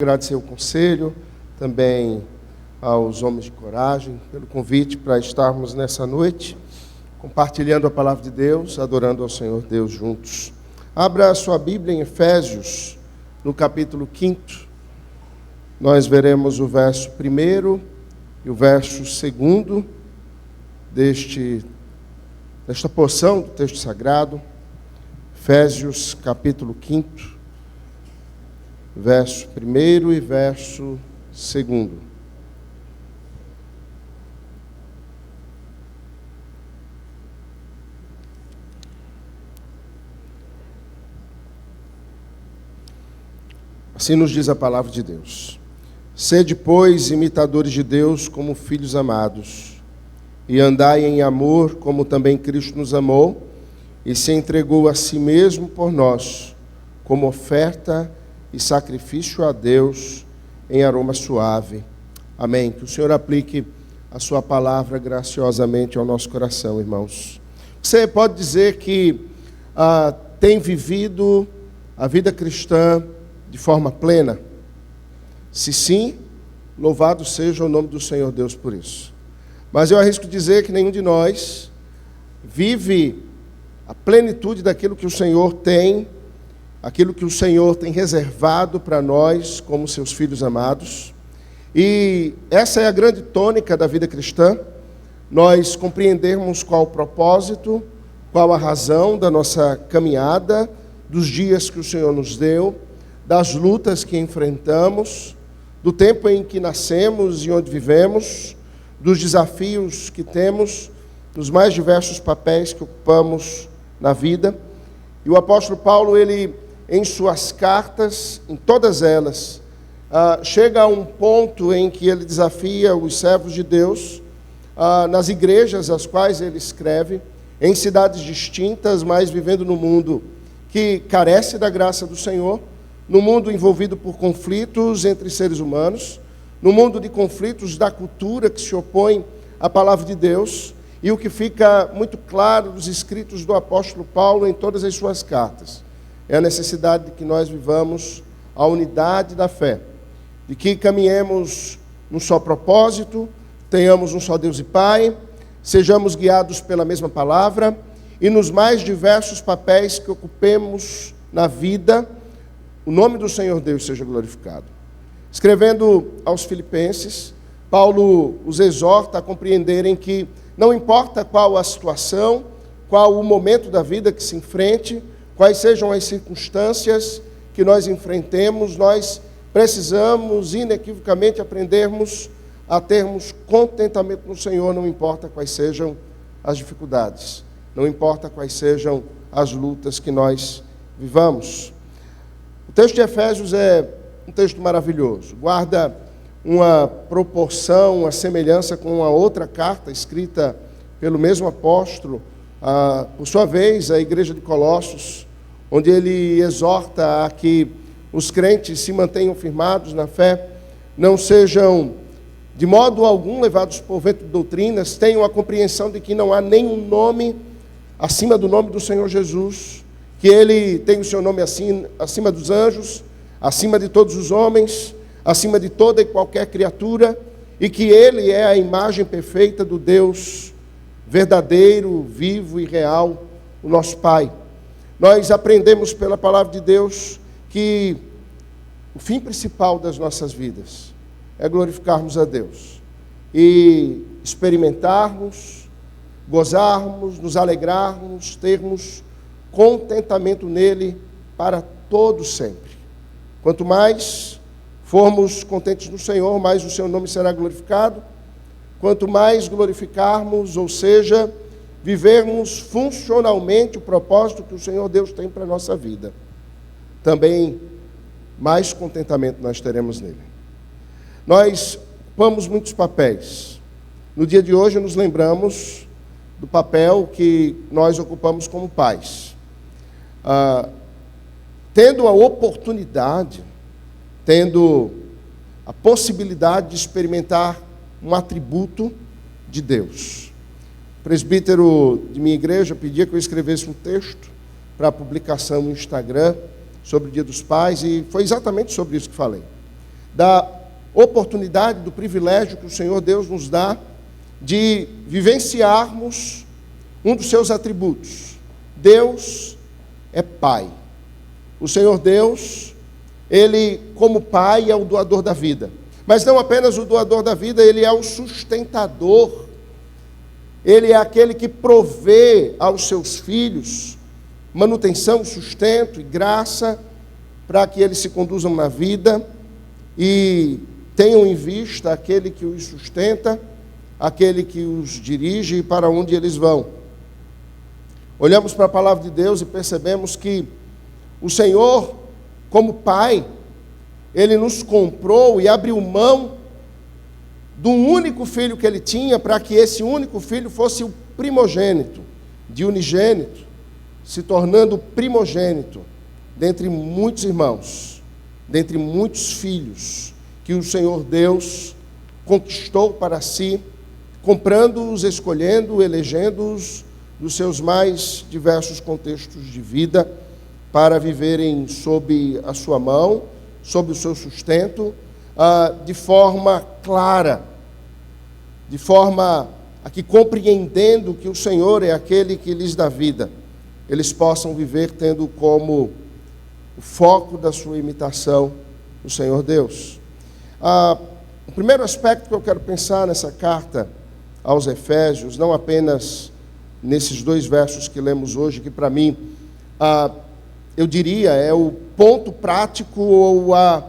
Agradecer ao conselho, também aos homens de coragem, pelo convite para estarmos nessa noite, compartilhando a palavra de Deus, adorando ao Senhor Deus juntos. Abra a sua Bíblia em Efésios, no capítulo 5. Nós veremos o verso 1 e o verso 2 desta porção do texto sagrado. Efésios, capítulo 5. Verso 1 e verso 2. Assim nos diz a palavra de Deus. Sede, pois, imitadores de Deus como filhos amados, e andai em amor como também Cristo nos amou, e se entregou a si mesmo por nós, como oferta e sacrifício a Deus em aroma suave. Amém. Que o Senhor aplique a sua palavra graciosamente ao nosso coração, irmãos. Você pode dizer que tem vivido a vida cristã de forma plena? Se sim, louvado seja o nome do Senhor Deus por isso. Mas eu arrisco dizer que nenhum de nós vive a plenitude daquilo que o Senhor tem, aquilo que o Senhor tem reservado para nós como seus filhos amados. E essa é a grande tônica da vida cristã, nós compreendermos qual o propósito, qual a razão da nossa caminhada, dos dias que o Senhor nos deu, das lutas que enfrentamos, do tempo em que nascemos e onde vivemos, dos desafios que temos, dos mais diversos papéis que ocupamos na vida. E o apóstolo Paulo, ele, em suas cartas, em todas elas, chega a um ponto em que ele desafia os servos de Deus, nas igrejas às quais ele escreve, em cidades distintas, mas vivendo num mundo que carece da graça do Senhor, no mundo envolvido por conflitos entre seres humanos, no mundo de conflitos da cultura que se opõe à palavra de Deus, e o que fica muito claro dos escritos do apóstolo Paulo em todas as suas cartas é a necessidade de que nós vivamos a unidade da fé, de que caminhemos num só propósito, tenhamos um só Deus e Pai, sejamos guiados pela mesma palavra e nos mais diversos papéis que ocupemos na vida, o nome do Senhor Deus seja glorificado. Escrevendo aos Filipenses, Paulo os exorta a compreenderem que não importa qual a situação, qual o momento da vida que se enfrente, quais sejam as circunstâncias que nós enfrentemos, nós precisamos inequivocamente aprendermos a termos contentamento no Senhor, não importa quais sejam as dificuldades, não importa quais sejam as lutas que nós vivamos. O texto de Efésios é um texto maravilhoso, guarda uma proporção, uma semelhança com uma outra carta escrita pelo mesmo apóstolo, por sua vez, a igreja de Colossos, onde ele exorta a que os crentes se mantenham firmados na fé, não sejam de modo algum levados por vento de doutrinas, tenham a compreensão de que não há nenhum nome acima do nome do Senhor Jesus, que ele tem o seu nome acima dos anjos, acima de todos os homens, acima de toda e qualquer criatura, e que ele é a imagem perfeita do Deus verdadeiro, vivo e real, o nosso Pai. Nós aprendemos pela palavra de Deus que o fim principal das nossas vidas é glorificarmos a Deus e experimentarmos, gozarmos, nos alegrarmos, termos contentamento nele para todo sempre. Quanto mais formos contentes no Senhor, mais o seu nome será glorificado. Quanto mais glorificarmos, ou seja, vivermos funcionalmente o propósito que o Senhor Deus tem para a nossa vida, também mais contentamento nós teremos nele. Nós ocupamos muitos papéis. No dia de hoje nos lembramos do papel que nós ocupamos como pais. Tendo a oportunidade, tendo a possibilidade de experimentar um atributo de Deus. O presbítero de minha igreja pedia que eu escrevesse um texto para publicação no Instagram sobre o Dia dos Pais, e foi exatamente sobre isso que falei. da oportunidade, do privilégio que o Senhor Deus nos dá de vivenciarmos um dos seus atributos. Deus é Pai. O Senhor Deus, Ele, como Pai, é o doador da vida. Mas não apenas o doador da vida, Ele é o sustentador. Ele é aquele que provê aos seus filhos manutenção, sustento e graça para que eles se conduzam na vida e tenham em vista aquele que os sustenta, aquele que os dirige e para onde eles vão. Olhamos para a palavra de Deus e percebemos que o Senhor, como Pai, Ele nos comprou e abriu mão do único filho que Ele tinha para que esse único filho fosse o primogênito, de unigênito, se tornando primogênito dentre muitos irmãos, dentre muitos filhos que o Senhor Deus conquistou para si, comprando-os, escolhendo, elegendo-os dos seus mais diversos contextos de vida para viverem sob a sua mão, sob o seu sustento, de forma clara, de forma a que, compreendendo que o Senhor é aquele que lhes dá vida, eles possam viver tendo como o foco da sua imitação o Senhor Deus. O primeiro aspecto que eu quero pensar nessa carta aos Efésios, não apenas nesses 2 versos que lemos hoje, que para mim, eu diria, é o ponto prático ou a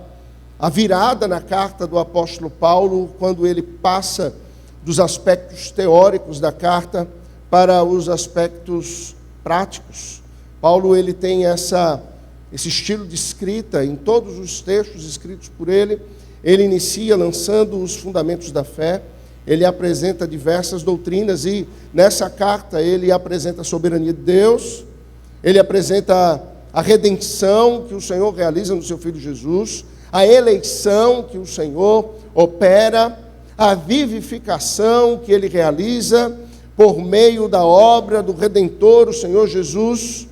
virada na carta do apóstolo Paulo, quando ele passa dos aspectos teóricos da carta para os aspectos práticos. Paulo, ele tem esse estilo de escrita em todos os textos escritos por ele. Ele inicia lançando os fundamentos da fé, ele apresenta diversas doutrinas e nessa carta ele apresenta a soberania de Deus, ele apresenta a redenção que o Senhor realiza no seu Filho Jesus, a eleição que o Senhor opera, a vivificação que Ele realiza por meio da obra do Redentor, o Senhor Jesus,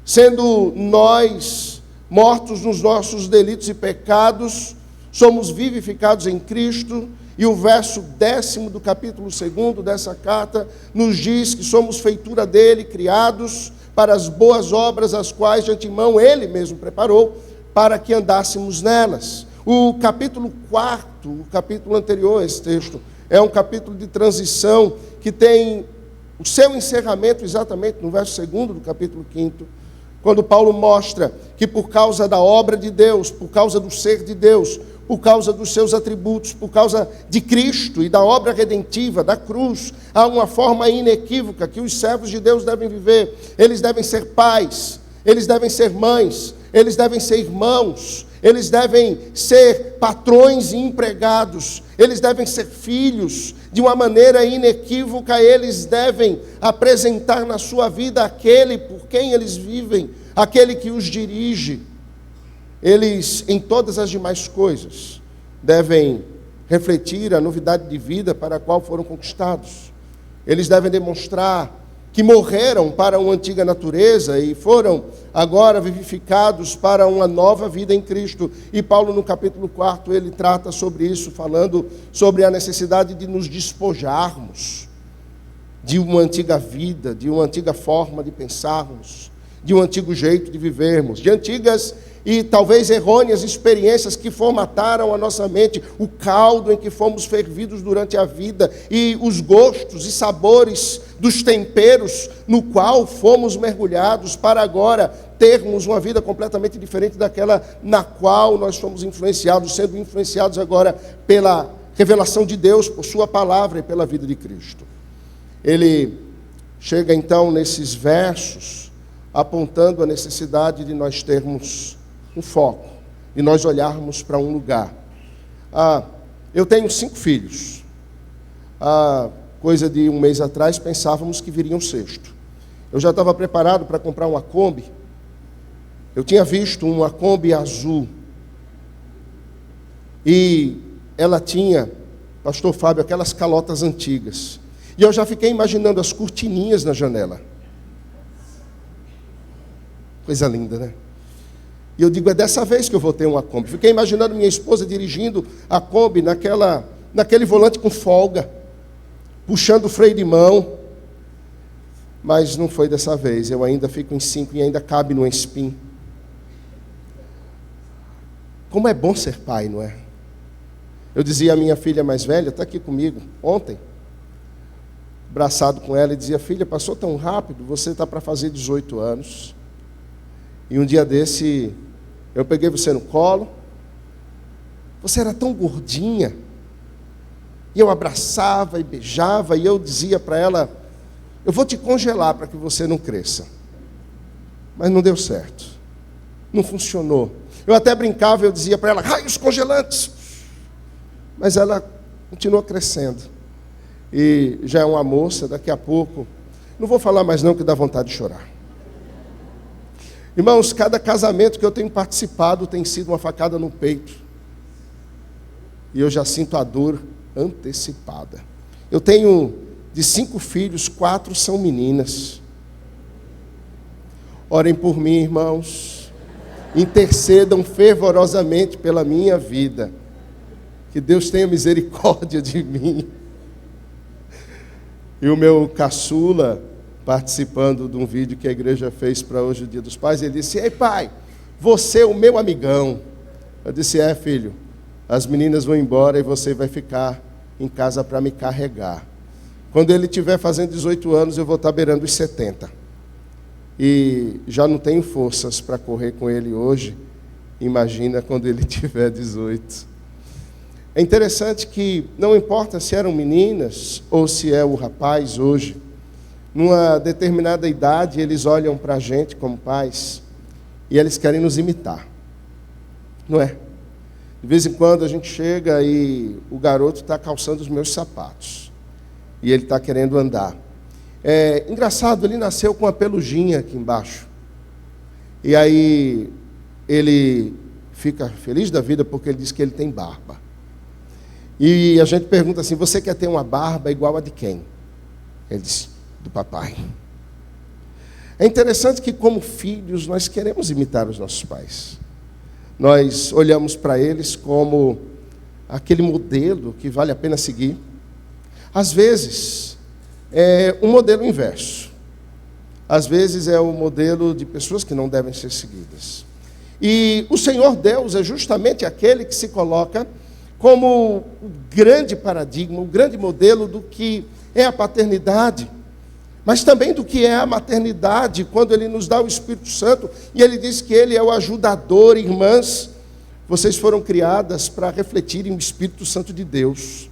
sendo nós mortos nos nossos delitos e pecados, somos vivificados em Cristo. E o verso 10º do capítulo 2º dessa carta nos diz que somos feitura dele, criados para as boas obras, as quais de antemão ele mesmo preparou, para que andássemos nelas. O capítulo 4º, o capítulo anterior a esse texto, é um capítulo de transição que tem o seu encerramento exatamente no verso 2º do capítulo 5º, quando Paulo mostra que por causa da obra de Deus, por causa do ser de Deus, por causa dos seus atributos, por causa de Cristo e da obra redentiva, da cruz, há uma forma inequívoca que os servos de Deus devem viver. Eles devem ser pais, eles devem ser mães, eles devem ser irmãos, eles devem ser patrões e empregados, eles devem ser filhos. De uma maneira inequívoca, eles devem apresentar na sua vida aquele por quem eles vivem, aquele que os dirige. Eles, em todas as demais coisas, devem refletir a novidade de vida para a qual foram conquistados. Eles devem demonstrar que morreram para uma antiga natureza e foram agora vivificados para uma nova vida em Cristo. E Paulo, no capítulo 4, ele trata sobre isso, falando sobre a necessidade de nos despojarmos de uma antiga vida, de uma antiga forma de pensarmos, de um antigo jeito de vivermos, de antigas e talvez errôneas experiências que formataram a nossa mente, o caldo em que fomos fervidos durante a vida e os gostos e sabores dos temperos no qual fomos mergulhados para agora termos uma vida completamente diferente daquela na qual nós fomos influenciados, sendo influenciados agora pela revelação de Deus, por sua palavra e pela vida de Cristo. Ele chega então nesses versos apontando a necessidade de nós termos um foco, e nós olharmos para um lugar. Eu tenho 5 filhos. Coisa de um mês atrás, pensávamos que viria um 6º. Eu já estava preparado para comprar uma Kombi. Eu tinha visto uma Kombi azul. E ela tinha, pastor Fábio, aquelas calotas antigas. E eu já fiquei imaginando as cortininhas na janela. Coisa linda, né? E eu digo, é dessa vez que eu vou ter uma Kombi. Fiquei imaginando minha esposa dirigindo a Kombi naquele volante com folga, puxando o freio de mão. Mas não foi dessa vez. Eu ainda fico em 5 e ainda cabe no espinho. Como é bom ser pai, não é? Eu dizia à minha filha mais velha, está aqui comigo, ontem, abraçado com ela, e dizia, filha, passou tão rápido, você está para fazer 18 anos. E um dia desse, eu peguei você no colo, você era tão gordinha, e eu abraçava e beijava, e eu dizia para ela, eu vou te congelar para que você não cresça. Mas não deu certo, não funcionou. Eu até brincava, eu dizia para ela, raios congelantes. Mas ela continua crescendo. E já é uma moça, daqui a pouco. Não vou falar mais não, que dá vontade de chorar. Irmãos, cada casamento que eu tenho participado tem sido uma facada no peito. E eu já sinto a dor antecipada. Eu tenho de 5 filhos, 4 são meninas. Orem por mim, irmãos. Intercedam fervorosamente pela minha vida. Que Deus tenha misericórdia de mim. E o meu caçula, participando de um vídeo que a igreja fez para hoje, o Dia dos Pais, ele disse, ei pai, você é o meu amigão. Eu disse, filho, as meninas vão embora e você vai ficar em casa para me carregar. Quando ele estiver fazendo 18 anos, eu vou estar beirando os 70. E já não tenho forças para correr com ele hoje. Imagina quando ele tiver 18. É interessante que não importa se eram meninas ou se é o rapaz hoje, numa determinada idade eles olham para a gente como pais e eles querem nos imitar, não é? De vez em quando a gente chega e o garoto está calçando os meus sapatos e ele está querendo andar. É engraçado, ele nasceu com uma peluginha aqui embaixo e aí ele fica feliz da vida porque ele diz que ele tem barba. E a gente pergunta assim, você quer ter uma barba igual a de quem? Ele diz, do papai. É interessante que como filhos nós queremos imitar os nossos pais. Nós olhamos para eles como aquele modelo que vale a pena seguir. Às vezes é um modelo inverso. Às vezes é o modelo de pessoas que não devem ser seguidas. E o Senhor Deus é justamente aquele que se coloca como o grande paradigma, o grande modelo do que é a paternidade, mas também do que é a maternidade, quando Ele nos dá o Espírito Santo, e Ele diz que Ele é o ajudador. Irmãs, vocês foram criadas para refletirem o Espírito Santo de Deus,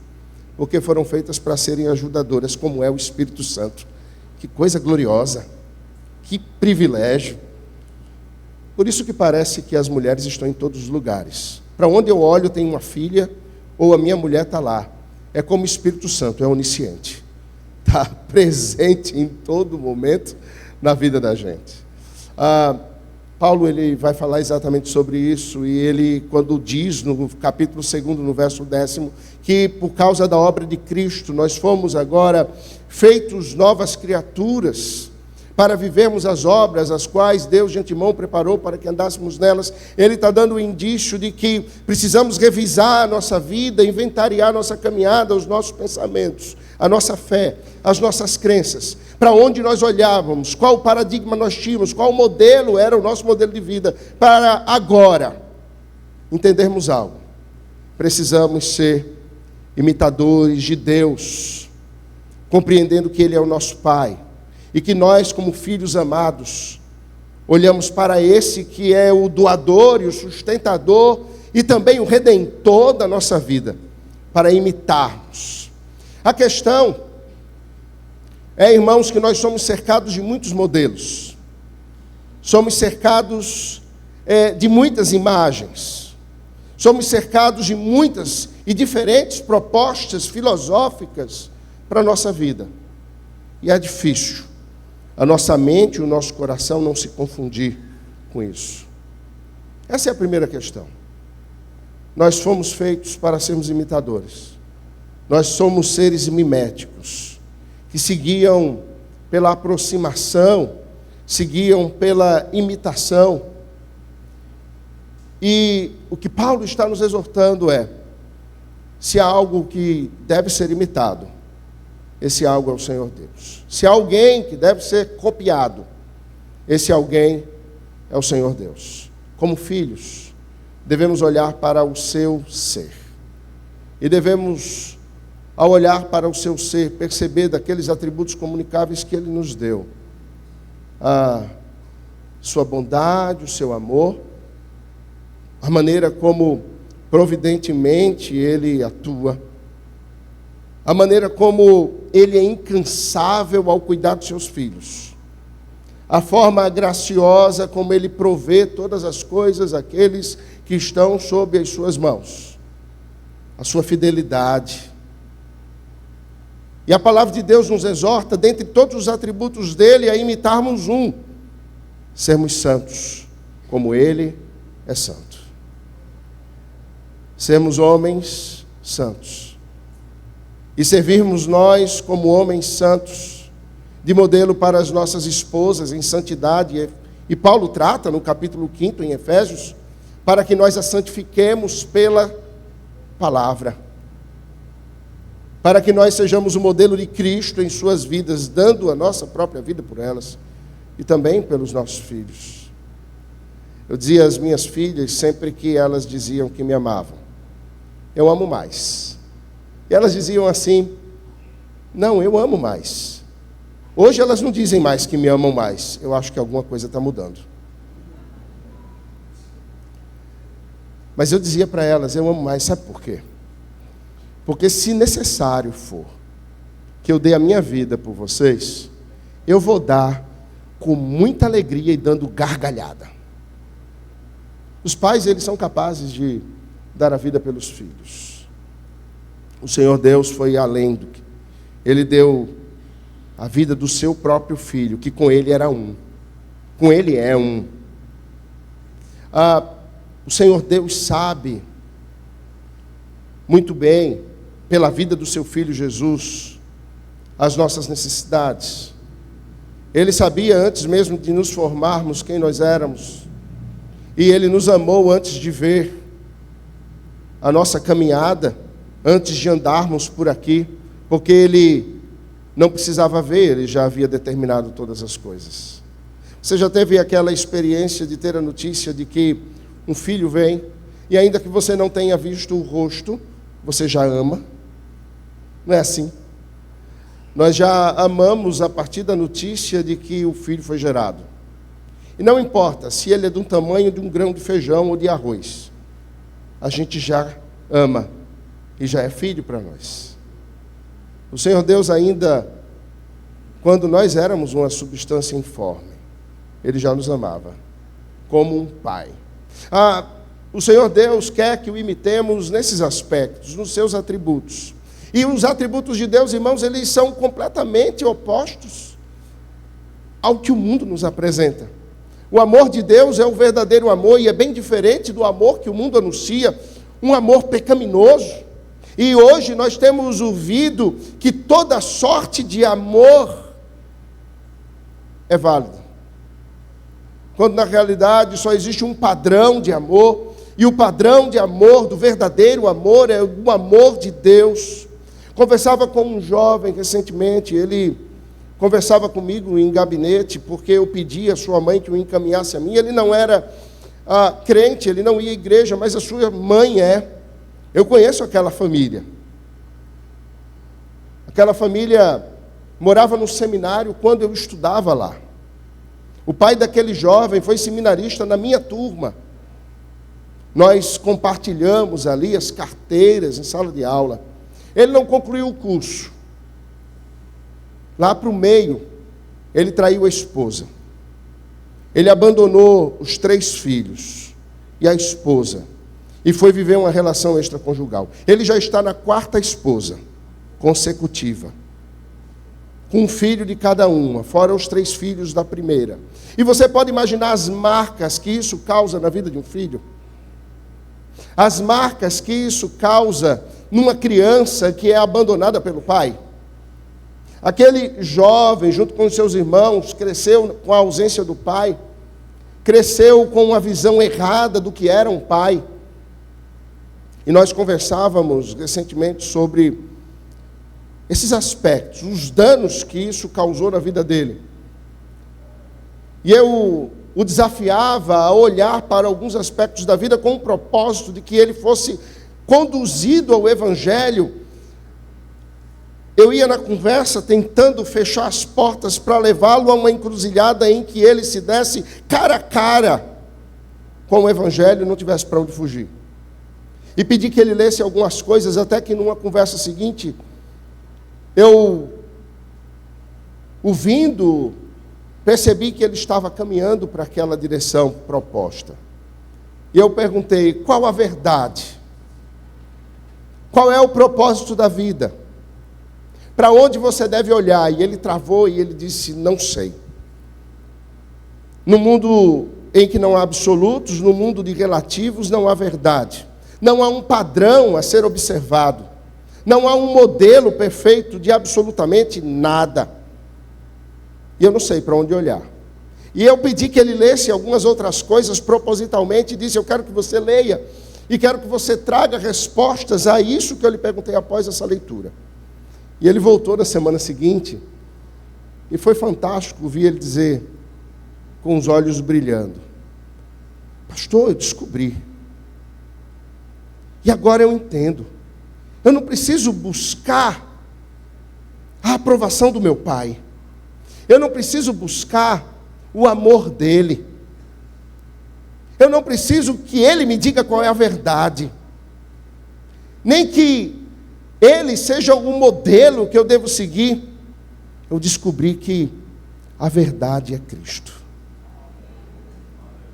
porque foram feitas para serem ajudadoras, como é o Espírito Santo. Que coisa gloriosa, que privilégio. Por isso que parece que as mulheres estão em todos os lugares. Para onde eu olho tem uma filha, ou a minha mulher está lá. É como o Espírito Santo, é onisciente. Está presente em todo momento na vida da gente. Paulo ele vai falar exatamente sobre isso, e ele, quando diz no capítulo 2, no verso 10, que por causa da obra de Cristo, nós fomos agora feitos novas criaturas, para vivermos as obras, as quais Deus de antemão preparou para que andássemos nelas. Ele está dando o indício de que precisamos revisar a nossa vida, inventariar a nossa caminhada, os nossos pensamentos, a nossa fé, as nossas crenças, para onde nós olhávamos, qual paradigma nós tínhamos, qual modelo era o nosso modelo de vida, para agora entendermos algo. Precisamos ser imitadores de Deus, compreendendo que Ele é o nosso Pai, e que nós, como filhos amados, olhamos para esse que é o doador e o sustentador e também o redentor da nossa vida, para imitarmos. A questão é, irmãos, que nós somos cercados de muitos modelos. Somos cercados de muitas imagens. Somos cercados de muitas e diferentes propostas filosóficas para a nossa vida. E é difícil a nossa mente e o nosso coração não se confundir com isso. Essa é a primeira questão. Nós fomos feitos para sermos imitadores. Nós somos seres miméticos, que seguiam pela aproximação, seguiam pela imitação. E o que Paulo está nos exortando é, se há algo que deve ser imitado, esse algo é o Senhor Deus. Se há alguém que deve ser copiado, esse alguém é o Senhor Deus. Como filhos, devemos olhar para o seu ser. E devemos, ao olhar para o seu ser, perceber daqueles atributos comunicáveis que Ele nos deu. A sua bondade, o seu amor, a maneira como providentemente Ele atua, a maneira como Ele é incansável ao cuidar dos seus filhos, a forma graciosa como Ele provê todas as coisas àqueles que estão sob as suas mãos, a sua fidelidade. E a palavra de Deus nos exorta, dentre todos os atributos dele, a imitarmos um: sermos santos, como Ele é santo. Sermos homens santos. E servirmos nós como homens santos, de modelo para as nossas esposas em santidade. E Paulo trata no capítulo 5, em Efésios, para que nós a santifiquemos pela palavra. Para que nós sejamos o modelo de Cristo em suas vidas, dando a nossa própria vida por elas. E também pelos nossos filhos. Eu dizia às minhas filhas, sempre que elas diziam que me amavam: eu amo mais. E elas diziam assim: não, eu amo mais. Hoje elas não dizem mais que me amam mais. Eu acho que alguma coisa está mudando. Mas eu dizia para elas: eu amo mais. Sabe por quê? Porque se necessário for que eu dê a minha vida por vocês, eu vou dar com muita alegria e dando gargalhada. Os pais, eles são capazes de dar a vida pelos filhos. O Senhor Deus foi além do que... Ele deu a vida do seu próprio filho, que com ele era um. Com ele é um. O Senhor Deus sabe muito bem, pela vida do seu Filho Jesus, as nossas necessidades. Ele sabia antes mesmo de nos formarmos quem nós éramos. E Ele nos amou antes de ver a nossa caminhada, antes de andarmos por aqui, porque Ele não precisava ver, Ele já havia determinado todas as coisas. Você já teve aquela experiência de ter a notícia de que um filho vem, e ainda que você não tenha visto o rosto, você já ama? Não é assim? Nós já amamos a partir da notícia de que o filho foi gerado. E não importa se ele é do tamanho de um grão de feijão ou de arroz, a gente já ama e já é filho para nós. O Senhor Deus ainda, quando nós éramos uma substância informe, Ele já nos amava como um pai. O Senhor Deus quer que o imitemos nesses aspectos, nos seus atributos. E os atributos de Deus, irmãos, eles são completamente opostos ao que o mundo nos apresenta. O amor de Deus é o verdadeiro amor e é bem diferente do amor que o mundo anuncia, um amor pecaminoso. E hoje nós temos ouvido que toda sorte de amor é válido, quando na realidade só existe um padrão de amor, e o padrão de amor, do verdadeiro amor, é o amor de Deus. Conversava com um jovem recentemente, ele conversava comigo em gabinete, porque eu pedi à sua mãe que o encaminhasse a mim. Ele não era crente, ele não ia à igreja, mas a sua mãe é. Eu conheço aquela família. Aquela família morava no seminário quando eu estudava lá. O pai daquele jovem foi seminarista na minha turma. Nós compartilhamos ali as carteiras em sala de aula. Ele não concluiu o curso. Lá para o meio, ele traiu a esposa. Ele abandonou os 3 filhos e a esposa e foi viver uma relação extraconjugal. Ele já está na 4ª esposa consecutiva, com um filho de cada uma, fora os 3 filhos da primeira. E você pode imaginar as marcas que isso causa na vida de um filho? As marcas que isso causa numa criança que é abandonada pelo pai? Aquele jovem, junto com os seus irmãos, cresceu com a ausência do pai. cresceu com uma visão errada do que era um pai. E nós conversávamos recentemente sobre esses aspectos, os danos que isso causou na vida dele. E eu o desafiava a olhar para alguns aspectos da vida com o propósito de que ele fosse conduzido ao Evangelho. Eu ia na conversa tentando fechar as portas para levá-lo a uma encruzilhada em que ele se desse cara a cara com o Evangelho e não tivesse para onde fugir. E pedi que ele lesse algumas coisas, até que numa conversa seguinte, eu, ouvindo, percebi que ele estava caminhando para aquela direção proposta. E eu perguntei, qual a verdade? Qual é o propósito da vida? Para onde você deve olhar? E ele travou e ele disse, não sei. No mundo em que não há absolutos, no mundo de relativos, não há verdade. Não há um padrão a ser observado. Não há um modelo perfeito de absolutamente nada. E eu não sei para onde olhar. E eu pedi que ele lesse algumas outras coisas propositalmente e disse, eu quero que você leia e quero que você traga respostas a isso que eu lhe perguntei após essa leitura. E ele voltou na semana seguinte e foi fantástico ouvir ele dizer, com os olhos brilhando, pastor, eu descobri. E agora eu entendo. Eu não preciso buscar a aprovação do meu pai. Eu não preciso buscar o amor dele. Eu não preciso que ele me diga qual é a verdade. Nem que ele seja o modelo que eu devo seguir. Eu descobri que a verdade é Cristo.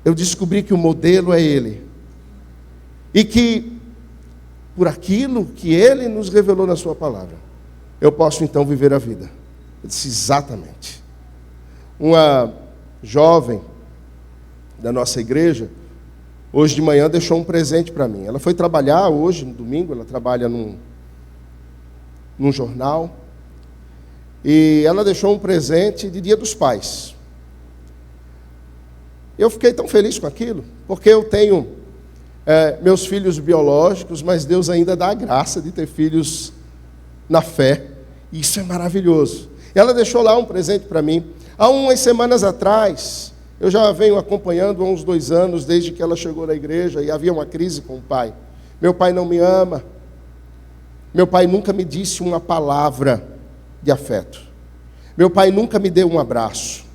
Eu descobri que o modelo é ele. E que, por aquilo que ele nos revelou na sua palavra, eu posso então viver a vida. Eu disse, exatamente. Uma jovem da nossa igreja, hoje de manhã deixou um presente para mim. Ela foi trabalhar hoje, no domingo, ela trabalha num jornal, e ela deixou um presente de Dia dos Pais. Eu fiquei tão feliz com aquilo, porque eu tenho meus filhos biológicos, mas Deus ainda dá a graça de ter filhos na fé, e isso é maravilhoso. Ela deixou lá um presente para mim. Há umas semanas atrás, eu já venho acompanhando há uns 2 anos, desde que ela chegou na igreja, e havia uma crise com o pai. Meu pai não me ama. Meu pai nunca me disse uma palavra de afeto. Meu pai nunca me deu um abraço.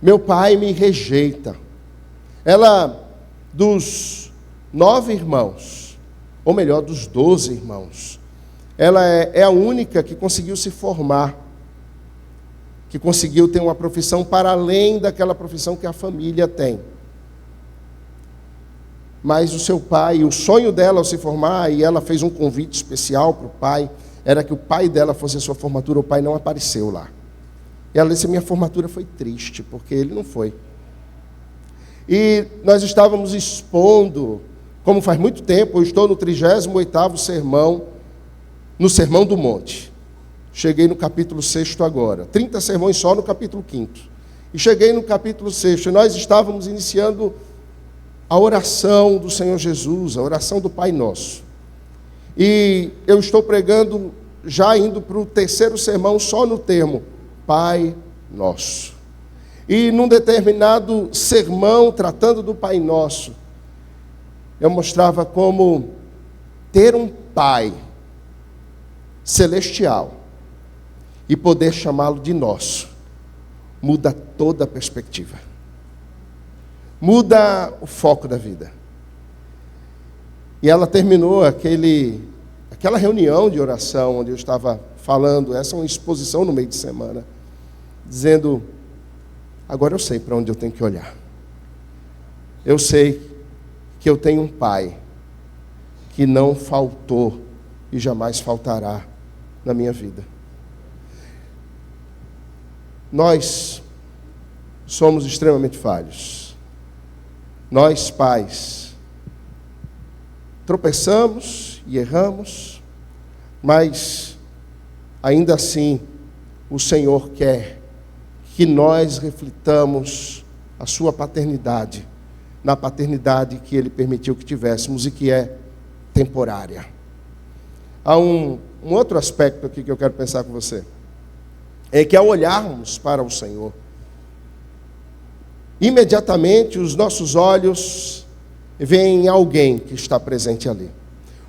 Meu pai me rejeita. Ela, dos 9 irmãos, ou melhor, dos 12 irmãos, ela é a única que conseguiu se formar, que conseguiu ter uma profissão para além daquela profissão que a família tem. Mas o seu pai, o sonho dela ao se formar, e ela fez um convite especial para o pai, era que o pai dela fosse a sua formatura, o pai não apareceu lá. E ela disse, minha formatura foi triste, porque ele não foi. E nós estávamos expondo, como faz muito tempo, eu estou no 38º sermão, no Sermão do Monte. Cheguei no capítulo 6 agora. 30 sermões só no capítulo 5º. E cheguei no capítulo 6, e nós estávamos iniciando a oração do Senhor Jesus, a oração do Pai Nosso. E eu estou pregando, já indo para o 3º sermão, só no termo Pai Nosso. E num determinado sermão, tratando do Pai Nosso, eu mostrava como ter um Pai celestial e poder chamá-lo de nosso, muda toda a perspectiva. Muda o foco da vida. E ela terminou aquela reunião de oração, onde eu estava falando, essa é uma exposição no meio de semana, dizendo, agora eu sei para onde eu tenho que olhar. Eu sei que eu tenho um pai que não faltou e jamais faltará na minha vida. Nós somos extremamente falhos. Nós, pais, tropeçamos e erramos, mas ainda assim o Senhor quer que nós reflitamos a sua paternidade, na paternidade que Ele permitiu que tivéssemos e que é temporária. Há um outro aspecto aqui que eu quero pensar com você. É que ao olharmos para o Senhor, imediatamente os nossos olhos veem alguém que está presente ali.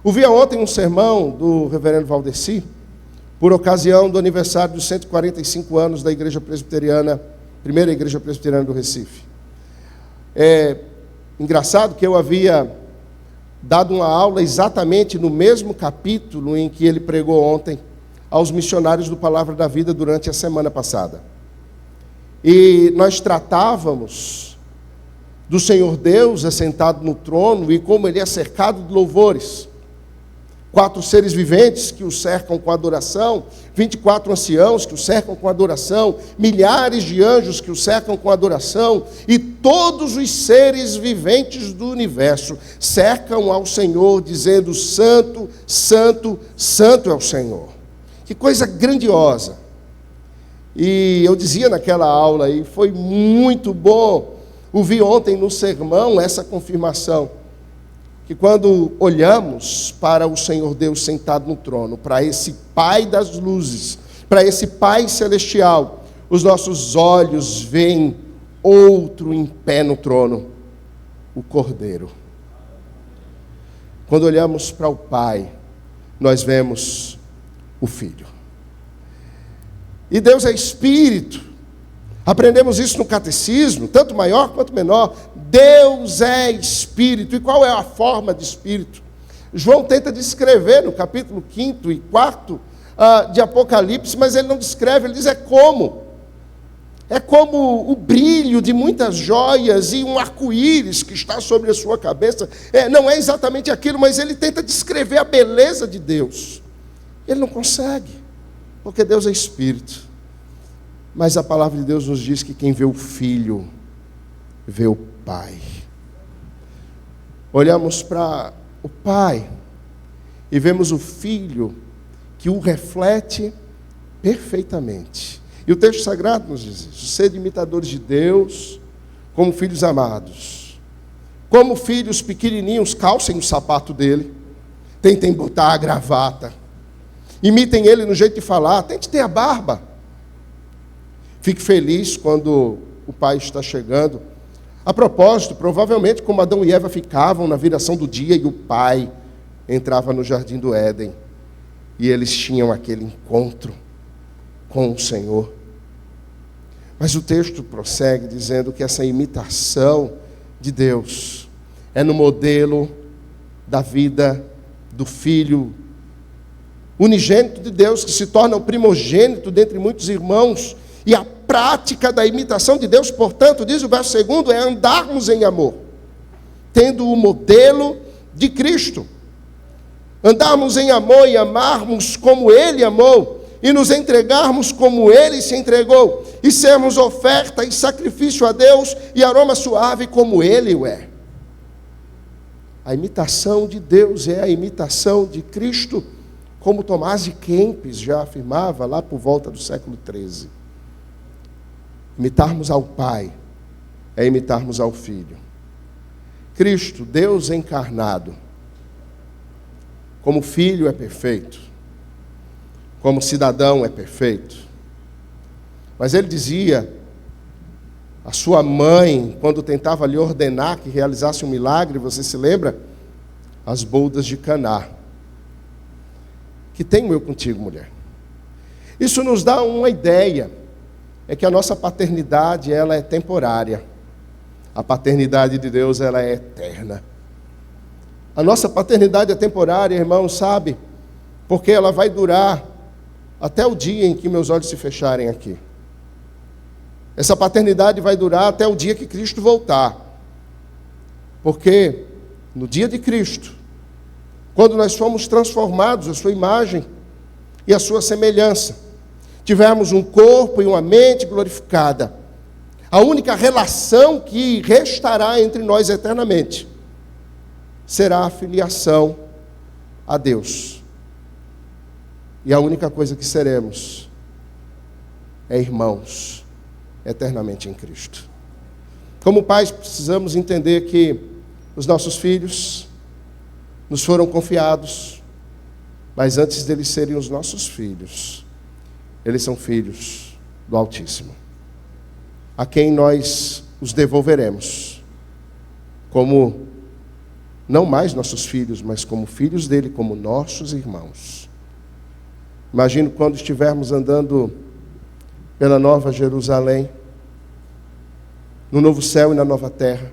Ouvi ontem um sermão do reverendo Valdeci, por ocasião do aniversário dos 145 anos da Igreja Presbiteriana, primeira Igreja Presbiteriana do Recife. É engraçado que eu havia dado uma aula exatamente no mesmo capítulo em que ele pregou ontem aos missionários do Palavra da Vida durante a semana passada. E nós tratávamos do Senhor Deus assentado no trono e como Ele é cercado de louvores. 4 seres viventes que o cercam com adoração, 24 anciãos que o cercam com adoração, milhares de anjos que o cercam com adoração, e todos os seres viventes do universo cercam ao Senhor, dizendo: Santo, Santo, Santo é o Senhor. Que coisa grandiosa! E eu dizia naquela aula, e foi muito bom ouvir ontem no sermão essa confirmação, que quando olhamos para o Senhor Deus sentado no trono, para esse Pai das luzes, para esse Pai celestial, os nossos olhos veem outro em pé no trono, o Cordeiro. Quando olhamos para o Pai, nós vemos o Filho. E Deus é Espírito. Aprendemos isso no catecismo, tanto maior quanto menor. Deus é Espírito. E qual é a forma de Espírito? João tenta descrever no capítulo 5 e 4 de Apocalipse, mas ele não descreve, ele diz é como. É como o brilho de muitas joias e um arco-íris que está sobre a sua cabeça. Não é exatamente aquilo, mas ele tenta descrever a beleza de Deus. Ele não consegue, porque Deus é Espírito. Mas a palavra de Deus nos diz que quem vê o Filho, vê o Pai. Olhamos para o Pai e vemos o Filho que o reflete perfeitamente. E o texto sagrado nos diz isso: sede imitadores de Deus, como filhos amados. Como filhos pequenininhos, calcem o sapato dele, tentem botar a gravata, imitem ele no jeito de falar, tente ter a barba. Fique feliz quando o Pai está chegando. A propósito, provavelmente como Adão e Eva ficavam na viração do dia e o Pai entrava no jardim do Éden e eles tinham aquele encontro com o Senhor. Mas o texto prossegue dizendo que essa imitação de Deus é no modelo da vida do Filho unigênito de Deus, que se torna o primogênito dentre muitos irmãos. E a prática da imitação de Deus, portanto, diz o verso 2, é andarmos em amor, tendo o modelo de Cristo. Andarmos em amor e amarmos como Ele amou, e nos entregarmos como Ele se entregou, e sermos oferta e sacrifício a Deus, e aroma suave como Ele o é. A imitação de Deus é a imitação de Cristo, como Tomás de Kempis já afirmava lá por volta do século XIII. Imitarmos ao Pai é imitarmos ao Filho. Cristo, Deus encarnado, como filho é perfeito, como cidadão é perfeito. Mas ele dizia, a sua mãe, quando tentava lhe ordenar que realizasse um milagre, você se lembra? As bodas de Caná. Que tenho eu contigo, mulher? Isso nos dá uma ideia, é que a nossa paternidade, ela é temporária. A paternidade de Deus, ela é eterna. A nossa paternidade é temporária, irmão, sabe? Porque ela vai durar até o dia em que meus olhos se fecharem aqui. Essa paternidade vai durar até o dia que Cristo voltar. Porque no dia de Cristo, quando nós fomos transformados à sua imagem e à sua semelhança, tivermos um corpo e uma mente glorificada, a única relação que restará entre nós eternamente será a filiação a Deus. E a única coisa que seremos é irmãos eternamente em Cristo. Como pais, precisamos entender que os nossos filhos nos foram confiados, mas antes deles serem os nossos filhos, eles são filhos do Altíssimo, a quem nós os devolveremos como não mais nossos filhos, mas como filhos dele, como nossos irmãos. Imagino quando estivermos andando pela Nova Jerusalém, no novo céu e na nova terra,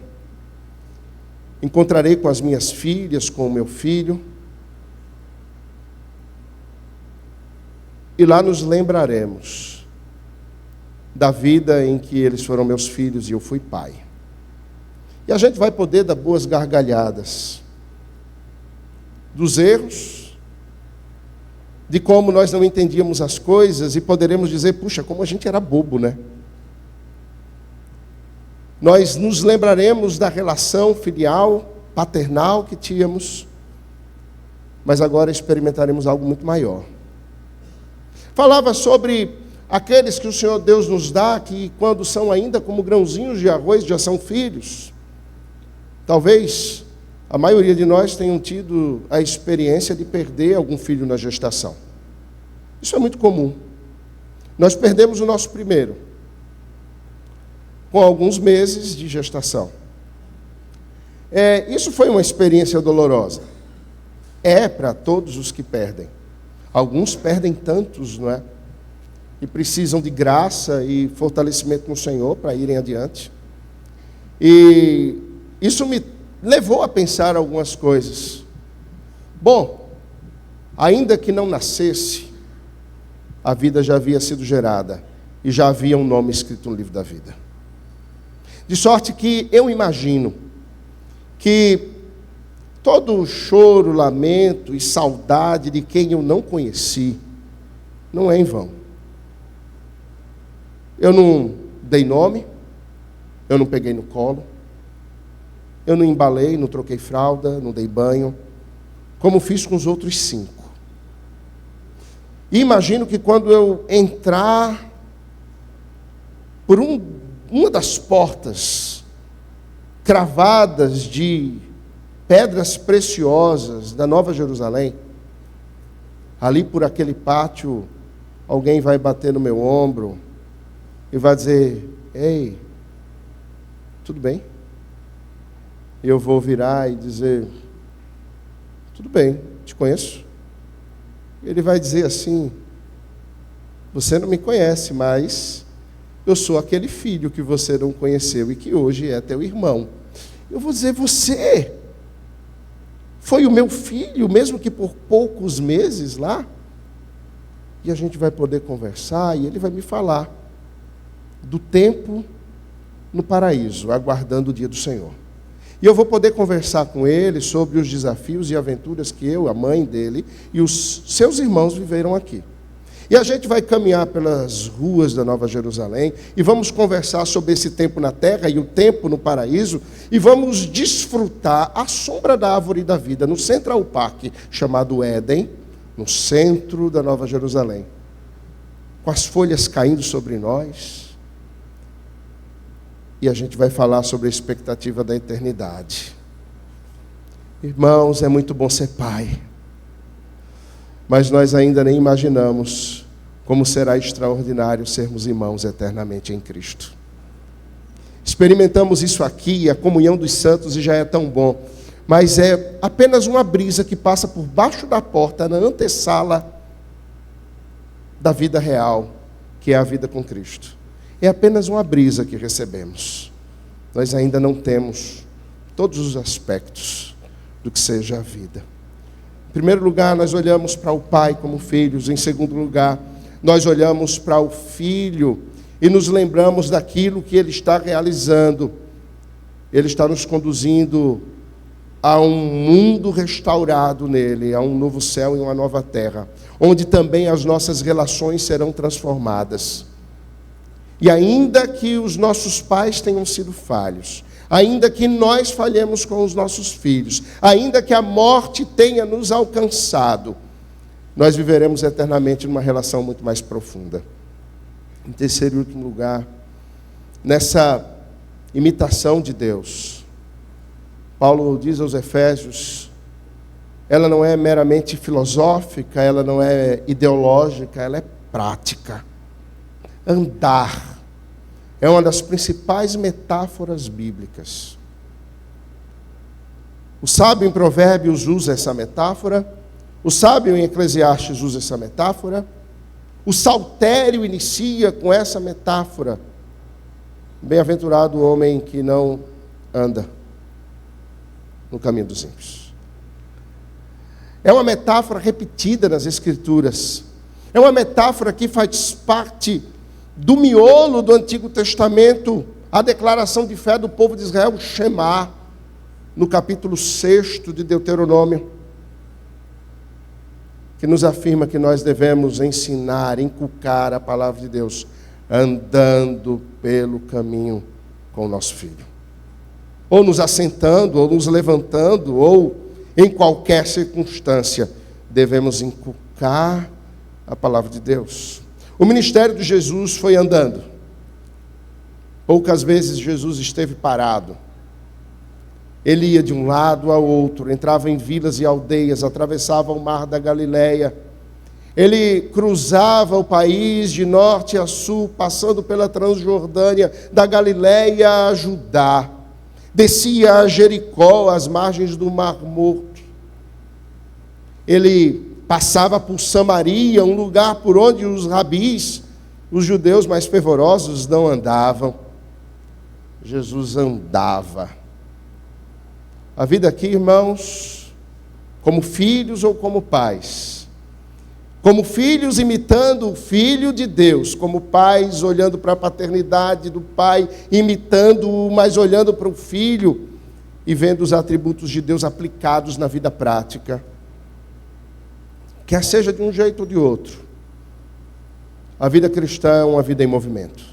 encontrarei com as minhas filhas, com o meu filho, e lá nos lembraremos da vida em que eles foram meus filhos e eu fui pai. E a gente vai poder dar boas gargalhadas dos erros, de como nós não entendíamos as coisas, e poderemos dizer, puxa, como a gente era bobo, né? Nós nos lembraremos da relação filial, paternal que tínhamos, mas agora experimentaremos algo muito maior. Falava sobre aqueles que o Senhor Deus nos dá, que quando são ainda como grãozinhos de arroz, já são filhos. Talvez a maioria de nós tenham tido a experiência de perder algum filho na gestação. Isso é muito comum. Nós perdemos o nosso primeiro, com alguns meses de gestação. Isso foi uma experiência dolorosa. É para todos os que perdem. Alguns perdem tantos, não é? E precisam de graça e fortalecimento no Senhor para irem adiante. E isso me levou a pensar algumas coisas. Bom, ainda que não nascesse, a vida já havia sido gerada e já havia um nome escrito no livro da vida. De sorte que eu imagino que todo o choro, lamento e saudade de quem eu não conheci não é em vão. Eu não dei nome, eu não peguei no colo, eu não embalei, não troquei fralda, não dei banho, como fiz com os outros 5. E imagino que quando eu entrar por uma das portas cravadas de pedras preciosas da Nova Jerusalém, ali por aquele pátio, alguém vai bater no meu ombro e vai dizer, ei, tudo bem? E eu vou virar e dizer, tudo bem, te conheço. Ele vai dizer assim, você não me conhece, mas eu sou aquele filho que você não conheceu e que hoje é teu irmão. Eu vou dizer, você foi o meu filho, mesmo que por poucos meses lá? E a gente vai poder conversar e ele vai me falar do tempo no paraíso, aguardando o dia do Senhor. E eu vou poder conversar com ele sobre os desafios e aventuras que eu, a mãe dele e os seus irmãos viveram aqui. E a gente vai caminhar pelas ruas da Nova Jerusalém e vamos conversar sobre esse tempo na terra e o tempo no paraíso e vamos desfrutar a sombra da árvore da vida no Central Park, chamado Éden, no centro da Nova Jerusalém, com as folhas caindo sobre nós. E a gente vai falar sobre a expectativa da eternidade. Irmãos, é muito bom ser pai. Mas nós ainda nem imaginamos como será extraordinário sermos irmãos eternamente em Cristo. Experimentamos isso aqui, a comunhão dos santos, e já é tão bom. Mas é apenas uma brisa que passa por baixo da porta, na antessala da vida real, que é a vida com Cristo. É apenas uma brisa que recebemos. Nós ainda não temos todos os aspectos do que seja a vida. Em primeiro lugar, nós olhamos para o pai como filhos. Em segundo lugar, nós olhamos para o filho e nos lembramos daquilo que ele está realizando. Ele está nos conduzindo a um mundo restaurado nele, a um novo céu e uma nova terra, onde também as nossas relações serão transformadas. E ainda que os nossos pais tenham sido falhos, ainda que nós falhemos com os nossos filhos, ainda que a morte tenha nos alcançado, nós viveremos eternamente numa relação muito mais profunda. Em terceiro e último lugar, nessa imitação de Deus. Paulo diz aos Efésios, ela não é meramente filosófica, ela não é ideológica, ela é prática. Andar é uma das principais metáforas bíblicas. O sábio em Provérbios usa essa metáfora, o sábio em Eclesiastes usa essa metáfora, o Saltério inicia com essa metáfora. Bem-aventurado o homem que não anda no caminho dos ímpios. É uma metáfora repetida nas Escrituras. É uma metáfora que faz parte do miolo do Antigo Testamento, a declaração de fé do povo de Israel, Shema, no capítulo 6 de Deuteronômio, que nos afirma que nós devemos ensinar, inculcar a palavra de Deus, andando pelo caminho com o nosso filho. Ou nos assentando, ou nos levantando, ou em qualquer circunstância, devemos inculcar a palavra de Deus. O ministério de Jesus foi andando. Poucas vezes Jesus esteve parado. Ele ia de um lado ao outro, entrava em vilas e aldeias, atravessava o mar da Galileia. Ele cruzava o país de norte a sul, passando pela Transjordânia, da Galileia a Judá. Descia a Jericó, às margens do Mar Morto. Ele passava por Samaria, um lugar por onde os rabis, os judeus mais fervorosos, não andavam. Jesus andava. A vida aqui, irmãos, como filhos ou como pais, como filhos imitando o Filho de Deus, como pais olhando para a paternidade do pai, imitando-o, mas olhando para o Filho e vendo os atributos de Deus aplicados na vida prática, quer seja de um jeito ou de outro. A vida cristã é uma vida em movimento.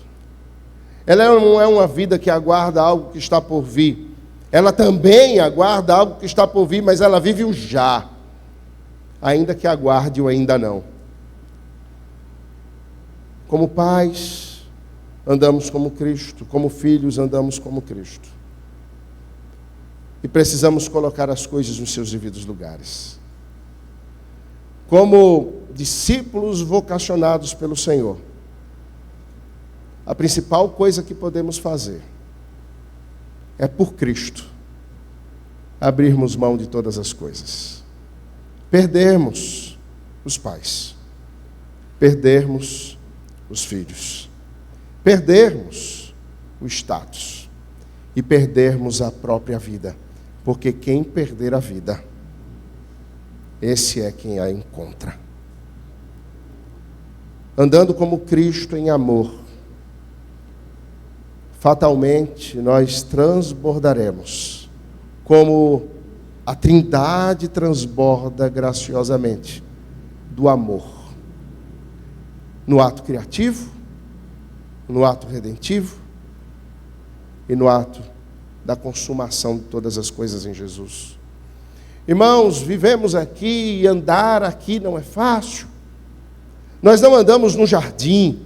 Ela não é uma vida que aguarda algo que está por vir. Ela também aguarda algo que está por vir, mas ela vive o já, ainda que aguarde o ainda não. Como pais, andamos como Cristo. Como filhos, andamos como Cristo. E precisamos colocar as coisas nos seus devidos lugares. Como discípulos vocacionados pelo Senhor, a principal coisa que podemos fazer é, por Cristo, abrirmos mão de todas as coisas. Perdermos os pais, perdermos os filhos, perdermos o status e perdermos a própria vida, porque quem perder a vida, esse é quem a encontra. Andando como Cristo em amor, fatalmente nós transbordaremos, como a Trindade transborda graciosamente do amor, no ato criativo, no ato redentivo e no ato da consumação de todas as coisas em Jesus. Irmãos, vivemos aqui e andar aqui não é fácil. Nós não andamos no jardim,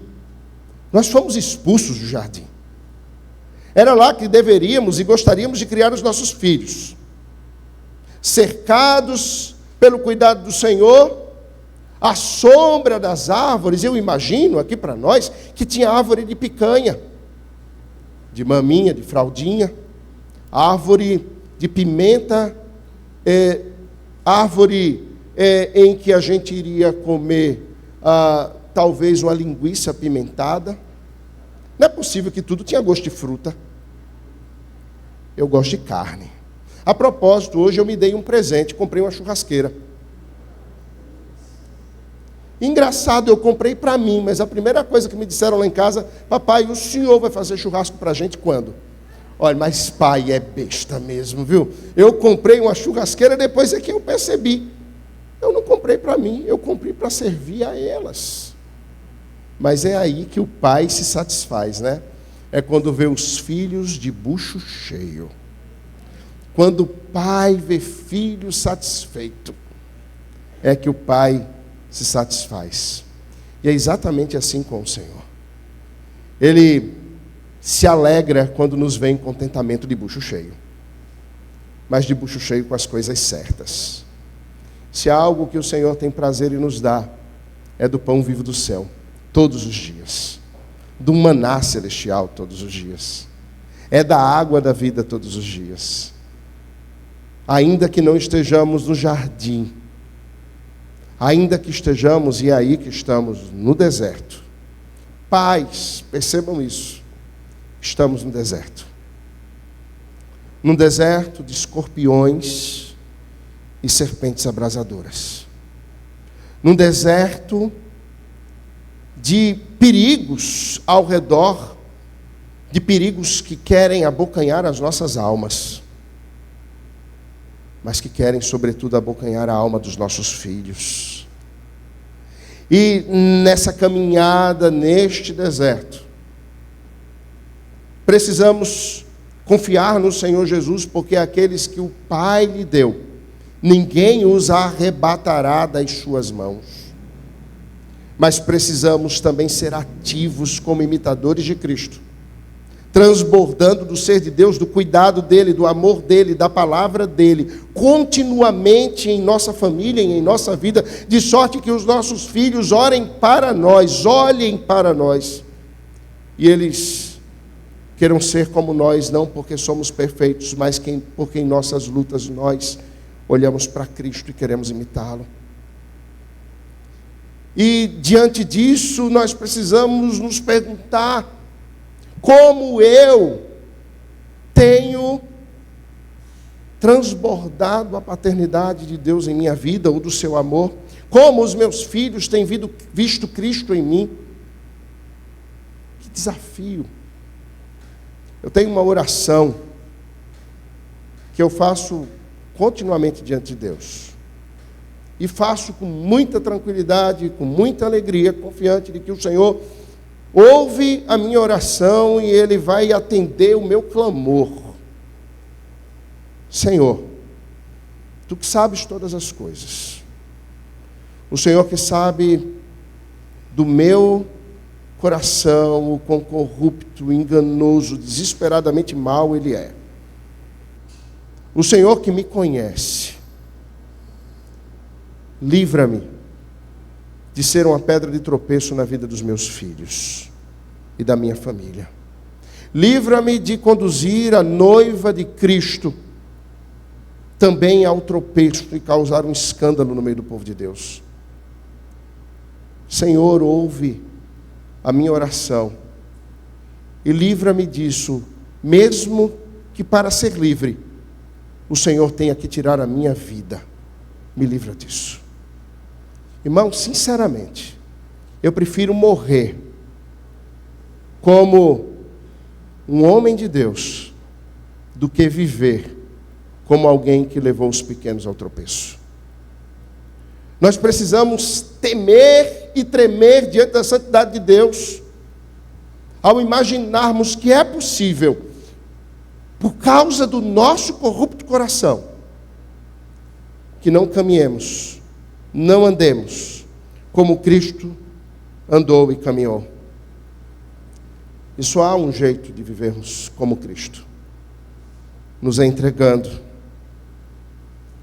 nós fomos expulsos do jardim. Era lá que deveríamos e gostaríamos de criar os nossos filhos, cercados pelo cuidado do Senhor, à sombra das árvores. Eu imagino aqui para nós que tinha árvore de picanha, de maminha, de fraldinha, árvore de pimenta, árvore em que a gente iria comer talvez uma linguiça apimentada. Não é possível que tudo tinha gosto de fruta. Eu gosto de carne. A propósito, hoje eu me dei um presente, comprei uma churrasqueira. Engraçado, eu comprei para mim, mas a primeira coisa que me disseram lá em casa: papai, o senhor vai fazer churrasco para a gente quando? Olha, mas pai é besta mesmo, viu? Eu comprei uma churrasqueira, depois é que eu percebi. Eu não comprei para mim, eu comprei para servir a elas. Mas é aí que o pai se satisfaz, né? É quando vê os filhos de bucho cheio. Quando o pai vê filho satisfeito, é que o pai se satisfaz. E é exatamente assim com o Senhor. Ele se alegra quando nos vê em contentamento de bucho cheio, mas de bucho cheio com as coisas certas. Se há algo que o Senhor tem prazer em nos dar, é do pão vivo do céu, todos os dias, do maná celestial todos os dias, é da água da vida todos os dias. Ainda que não estejamos no jardim, ainda que estejamos, e é aí que estamos, no deserto. Pais, percebam isso, estamos no deserto. Num deserto de escorpiões e serpentes abrasadoras. Num deserto de perigos ao redor, de perigos que querem abocanhar as nossas almas, mas que querem, sobretudo, abocanhar a alma dos nossos filhos. E nessa caminhada, neste deserto, precisamos confiar no Senhor Jesus, porque aqueles que o Pai lhe deu, ninguém os arrebatará das suas mãos. Mas precisamos também ser ativos como imitadores de Cristo, transbordando do ser de Deus, do cuidado dEle, do amor dEle, da palavra dEle, continuamente em nossa família e em nossa vida, de sorte que os nossos filhos olhem para nós, e eles queiram ser como nós, não porque somos perfeitos, mas porque em nossas lutas nós olhamos para Cristo e queremos imitá-lo. E diante disso nós precisamos nos perguntar: como eu tenho transbordado a paternidade de Deus em minha vida, ou do seu amor? Como os meus filhos têm visto Cristo em mim? Que desafio! Eu tenho uma oração que eu faço continuamente diante de Deus. E faço com muita tranquilidade, com muita alegria, confiante de que o Senhor ouve a minha oração e Ele vai atender o meu clamor. Senhor, Tu que sabes todas as coisas, o Senhor que sabe do meu coração, o quão corrupto, enganoso, desesperadamente mau ele é. O Senhor que me conhece, livra-me de ser uma pedra de tropeço na vida dos meus filhos e da minha família. Livra-me de conduzir a noiva de Cristo também ao tropeço e causar um escândalo no meio do povo de Deus. Senhor, ouve a minha oração e livra-me disso, mesmo que para ser livre o Senhor tenha que tirar a minha vida. Me livra disso. Irmão, sinceramente, eu prefiro morrer como um homem de Deus do que viver como alguém que levou os pequenos ao tropeço. Nós precisamos temer e tremer diante da santidade de Deus, ao imaginarmos que é possível, por causa do nosso corrupto coração, que não caminhemos, não andemos como Cristo andou e caminhou. E só há um jeito de vivermos como Cristo, nos entregando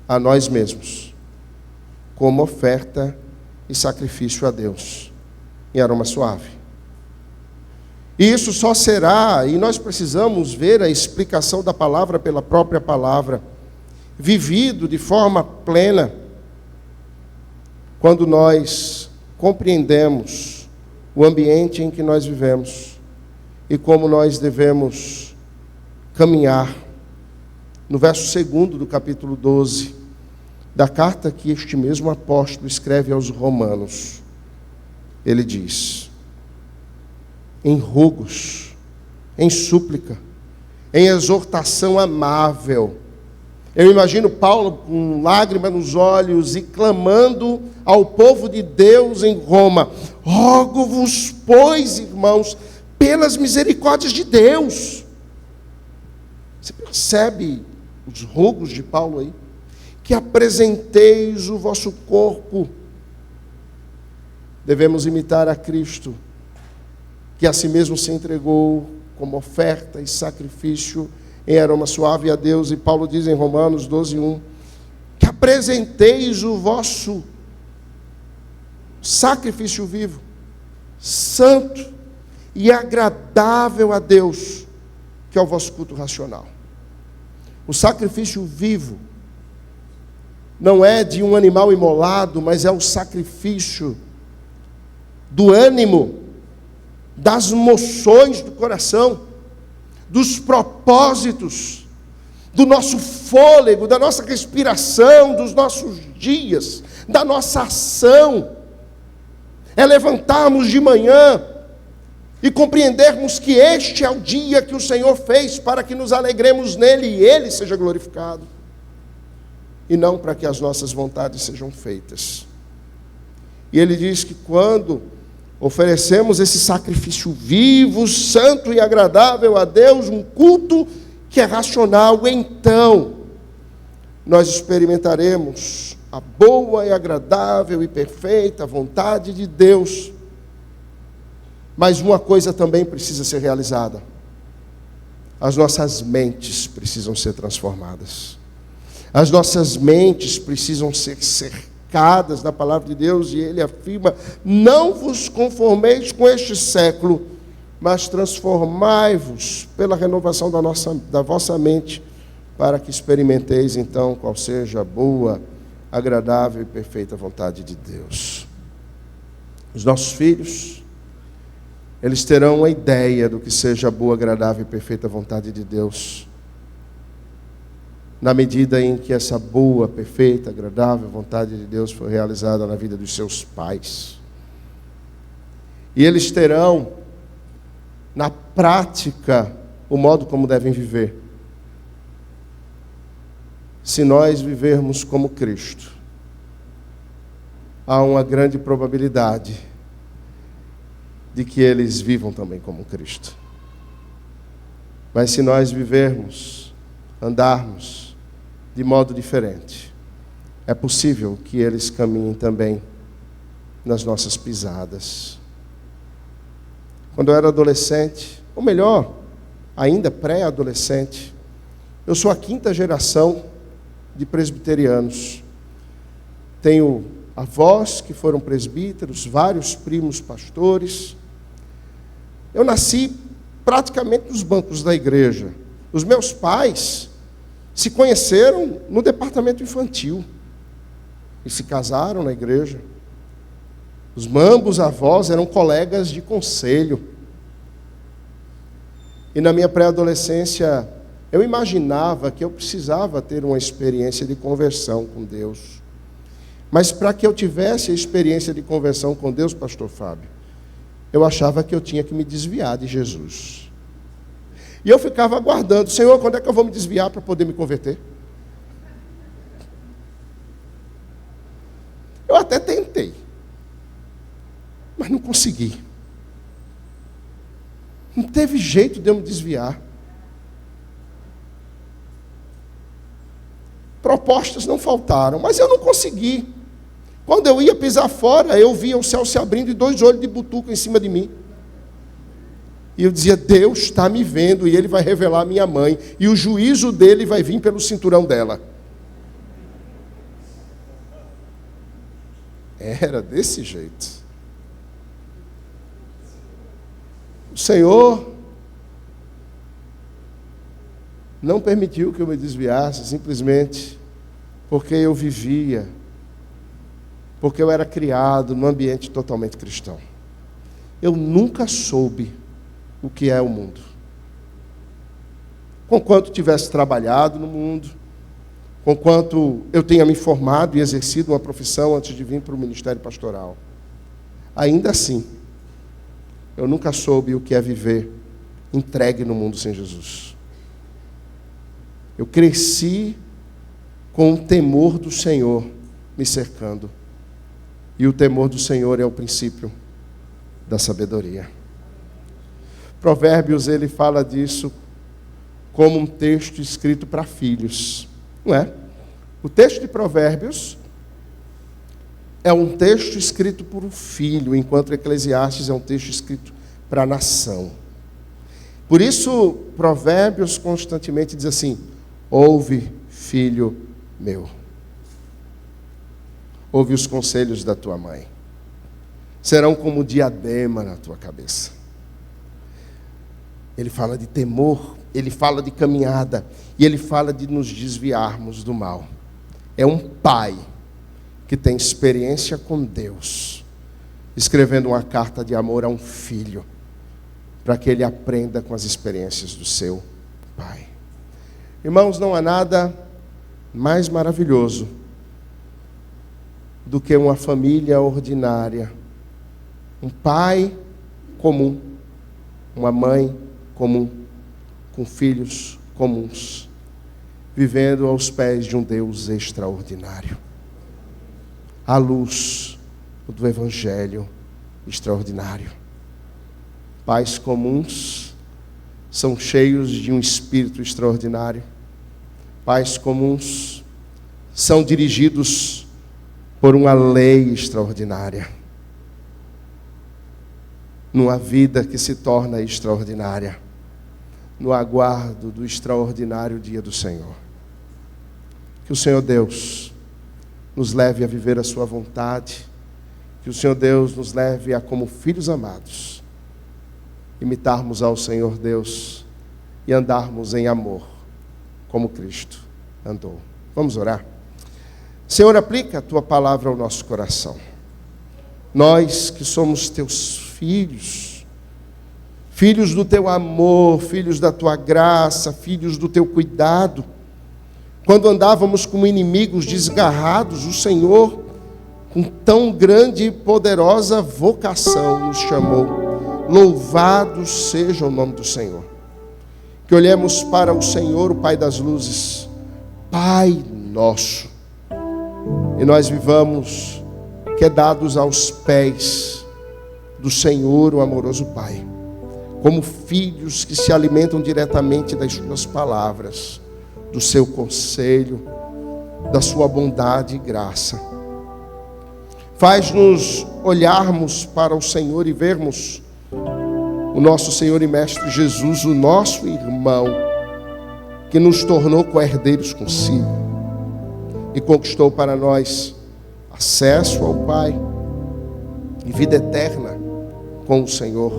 a nós mesmos, como oferta e sacrifício a Deus, em aroma suave. E isso só será, e nós precisamos ver a explicação da palavra pela própria palavra, vivido de forma plena, quando nós compreendemos o ambiente em que nós vivemos e como nós devemos caminhar. No verso 2 do capítulo 12, da carta que este mesmo apóstolo escreve aos Romanos, ele diz: em rogos, em súplica, em exortação amável. Eu imagino Paulo com lágrimas nos olhos e clamando ao povo de Deus em Roma: rogo-vos, pois, irmãos, pelas misericórdias de Deus. Você percebe os rogos de Paulo aí? Que apresenteis o vosso corpo. Devemos imitar a Cristo, que a si mesmo se entregou como oferta e sacrifício em aroma suave a Deus. E Paulo diz em Romanos 12:1, que apresenteis o vosso sacrifício vivo, santo e agradável a Deus, que é o vosso culto racional. O sacrifício vivo não é de um animal imolado, mas é o sacrifício do ânimo, das moções do coração, dos propósitos, do nosso fôlego, da nossa respiração, dos nossos dias, da nossa ação. É levantarmos de manhã e compreendermos que este é o dia que o Senhor fez para que nos alegremos nele e ele seja glorificado, e não para que as nossas vontades sejam feitas. E ele diz que quando oferecemos esse sacrifício vivo, santo e agradável a Deus, um culto que é racional, então nós experimentaremos a boa e agradável e perfeita vontade de Deus. Mas uma coisa também precisa ser realizada: as nossas mentes precisam ser transformadas. As nossas mentes precisam ser cercadas da palavra de Deus, e ele afirma: não vos conformeis com este século, mas transformai-vos pela renovação da vossa mente, para que experimenteis então qual seja a boa, agradável e perfeita vontade de Deus. Os nossos filhos, eles terão uma ideia do que seja a boa, agradável e perfeita vontade de Deus, na medida em que essa boa, perfeita, agradável vontade de Deus foi realizada na vida dos seus pais. E eles terão, na prática, o modo como devem viver. Se nós vivermos como Cristo, há uma grande probabilidade de que eles vivam também como Cristo. Mas se nós vivermos, andarmos de modo diferente, é possível que eles caminhem também nas nossas pisadas. Quando eu era adolescente, ou melhor, ainda pré-adolescente, eu sou a 5ª geração de presbiterianos. Tenho avós que foram presbíteros, vários primos pastores. Eu nasci praticamente nos bancos da igreja. Os meus pais se conheceram no departamento infantil e se casaram na igreja. Os ambos avós eram colegas de conselho. E na minha pré-adolescência, eu imaginava que eu precisava ter uma experiência de conversão com Deus. Mas para que eu tivesse a experiência de conversão com Deus, pastor Fábio, eu achava que eu tinha que me desviar de Jesus. E eu ficava aguardando: Senhor, quando é que eu vou me desviar para poder me converter? Eu até tentei, mas não consegui. Não teve jeito de eu me desviar. Propostas não faltaram, mas eu não consegui. Quando eu ia pisar fora, eu via o céu se abrindo e 2 olhos de butuca em cima de mim. E eu dizia: Deus está me vendo e Ele vai revelar a minha mãe. E o juízo dele vai vir pelo cinturão dela. Era desse jeito. O Senhor não permitiu que eu me desviasse, simplesmente porque eu vivia, porque eu era criado num ambiente totalmente cristão. Eu nunca soube o que é o mundo. Conquanto tivesse trabalhado no mundo, conquanto eu tenha me formado e exercido uma profissão antes de vir para o ministério pastoral, ainda assim, eu nunca soube o que é viver entregue no mundo sem Jesus. Eu cresci com o temor do Senhor me cercando. E o temor do Senhor é o princípio da sabedoria. Provérbios, ele fala disso como um texto escrito para filhos, não é? O texto de Provérbios é um texto escrito por um filho, enquanto Eclesiastes é um texto escrito para a nação. Por isso, Provérbios constantemente diz assim: ouve, filho meu. Ouve os conselhos da tua mãe. Serão como diadema na tua cabeça. Ele fala de temor, ele fala de caminhada, e ele fala de nos desviarmos do mal. É um pai que tem experiência com Deus, escrevendo uma carta de amor a um filho, para que ele aprenda com as experiências do seu pai. Irmãos, não há nada mais maravilhoso do que uma família ordinária, um pai comum, uma mãe comum, com filhos comuns, vivendo aos pés de um Deus extraordinário, à luz do Evangelho extraordinário. Pais comuns são cheios de um espírito extraordinário. Pais comuns são dirigidos por uma lei extraordinária, numa vida que se torna extraordinária, no aguardo do extraordinário dia do Senhor. Que o Senhor Deus nos leve a viver a sua vontade, que o Senhor Deus nos leve a, como filhos amados, imitarmos ao Senhor Deus e andarmos em amor, como Cristo andou. Vamos orar? Senhor, aplica a tua palavra ao nosso coração. Nós que somos teus filhos, filhos do teu amor, filhos da tua graça, filhos do teu cuidado, quando andávamos como inimigos desgarrados, o Senhor, com tão grande e poderosa vocação, nos chamou. Louvado seja o nome do Senhor. Que olhemos para o Senhor, o Pai das luzes, Pai nosso, e nós vivamos quedados aos pés do Senhor, o amoroso Pai, como filhos que se alimentam diretamente das suas palavras, do seu conselho, da sua bondade e graça. Faz-nos olharmos para o Senhor e vermos o nosso Senhor e Mestre Jesus, o nosso irmão, que nos tornou co-herdeiros consigo e conquistou para nós acesso ao Pai e vida eterna com o Senhor,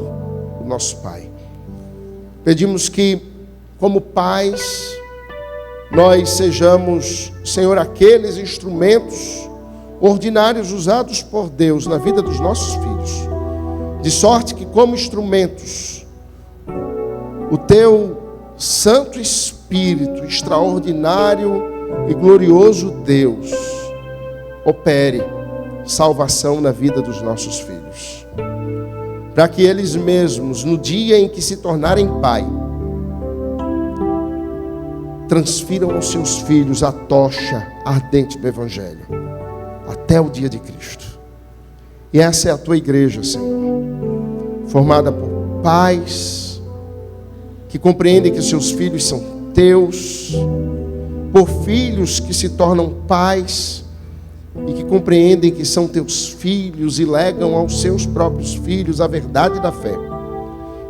o nosso Pai. Pedimos que, como pais, nós sejamos, Senhor, aqueles instrumentos ordinários usados por Deus na vida dos nossos filhos, de sorte que, como instrumentos, o teu Santo Espírito, extraordinário e glorioso Deus, opere salvação na vida dos nossos filhos, para que eles mesmos, no dia em que se tornarem pai, transfiram aos seus filhos a tocha ardente do Evangelho, até o dia de Cristo. E essa é a tua igreja, Senhor, formada por pais que compreendem que seus filhos são teus, por filhos que se tornam pais e que compreendem que são teus filhos e legam aos seus próprios filhos a verdade da fé.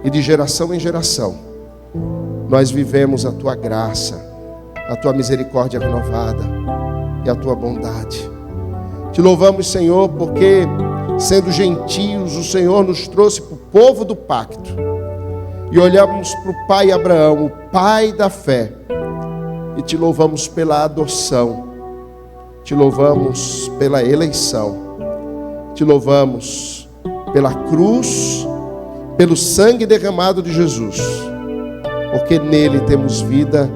E de geração em geração, nós vivemos a tua graça, a tua misericórdia renovada e a tua bondade. Te louvamos, Senhor, porque, sendo gentios, o Senhor nos trouxe para o povo do pacto. E olhamos para o pai Abraão, o pai da fé, e te louvamos pela adoção, te louvamos pela eleição, te louvamos pela cruz, pelo sangue derramado de Jesus, porque nele temos vida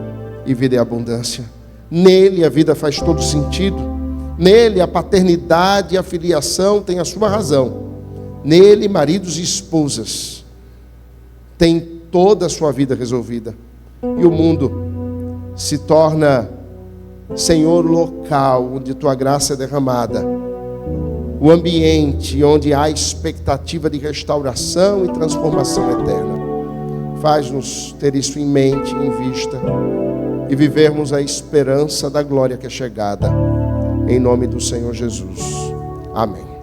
e vida em abundância. Nele a vida faz todo sentido. Nele a paternidade e a filiação têm a sua razão. Nele maridos e esposas têm toda a sua vida resolvida. E o mundo se torna, Senhor, local onde tua graça é derramada, o ambiente onde há expectativa de restauração e transformação eterna. Faz-nos ter isso em mente, em vista, e vivermos a esperança da glória que é chegada, em nome do Senhor Jesus. Amém.